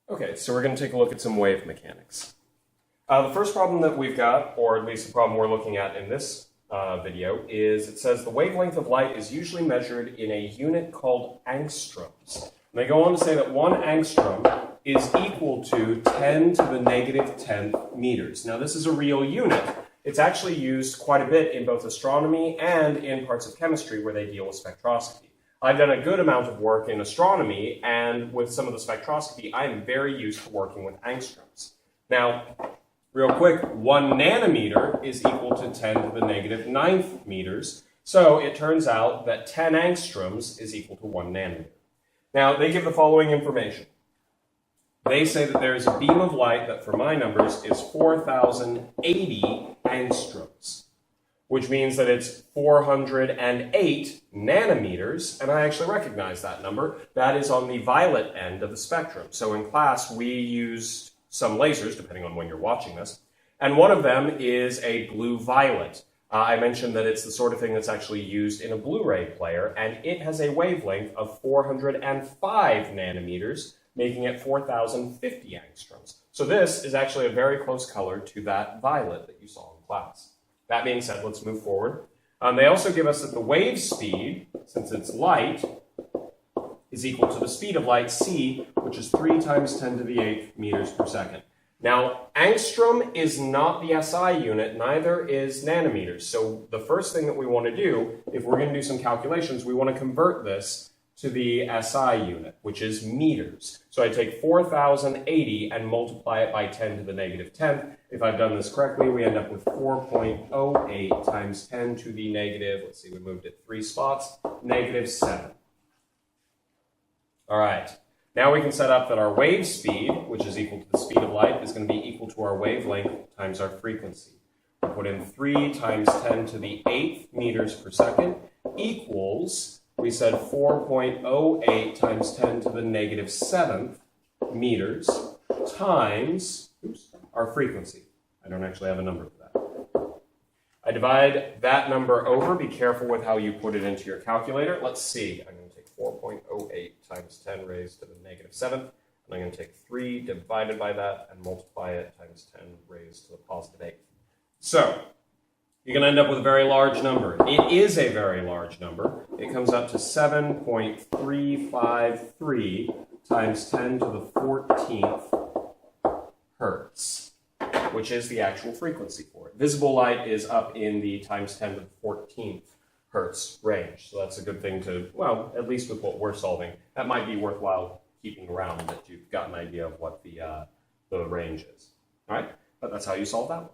Okay, so we're going to take a look at some wave mechanics. The first problem that we've got, or at least the problem we're looking at in this video, is it says the wavelength of light is usually measured in a unit called angstroms. And they go on to say that 1 angstrom is equal to 10 to the negative 10th meters. Now this is a real unit. It's actually used quite a bit in both astronomy and in parts of chemistry where they deal with spectroscopy. I've done a good amount of work in astronomy, and with some of the spectroscopy, I am very used to working with angstroms. Now, real quick, 1 nanometer is equal to 10 to the negative 9th meters, so it turns out that 10 angstroms is equal to 1 nanometer. Now, they give the following information. They say that there is a beam of light that, for my numbers, is 4,080 angstroms, which means that it's 408 nanometers, and I actually recognize that number. That is on the violet end of the spectrum. So in class, we used some lasers, depending on when you're watching this, and one of them is a blue-violet. I mentioned that it's the sort of thing that's actually used in a Blu-ray player, and it has a wavelength of 405 nanometers, making it 4,050 angstroms. So this is actually a very close color to that violet that you saw in class. That being said, let's move forward. They also give us that the wave speed, since it's light, is equal to the speed of light, c, which is 3 times 10 to the 8th meters per second. Now, angstrom is not the SI unit, neither is nanometers. So the first thing that we want to do, if we're going to do some calculations, we want to convert this to the SI unit, which is meters. So I take 4,080 and multiply it by 10 to the negative 10th. If I've done this correctly, we end up with 4.08 times 10 to the negative, let's see, we moved it 3 spots, negative 7. All right, now we can set up that our wave speed, which is equal to the speed of light, is going to be equal to our wavelength times our frequency. We put in 3 times 10 to the 8th meters per second equals, we said 4.08 times 10 to the negative 7th meters times our frequency. I don't actually have a number for that. I divide that number over. Be careful with how you put it into your calculator. Let's see. I'm going to take 4.08 times 10 raised to the negative 7th, and I'm going to take 3 divided by that and multiply it times 10 raised to the positive 8th. So, you're going to end up with a very large number. It is a very large number. It comes up to 7.353 times 10 to the 14th hertz, which is the actual frequency for it. Visible light is up in the times 10 to the 14th hertz range. So that's a good thing to, well, at least with what we're solving, that might be worthwhile keeping around, that you've got an idea of what the range is. All right? But that's how you solve that one.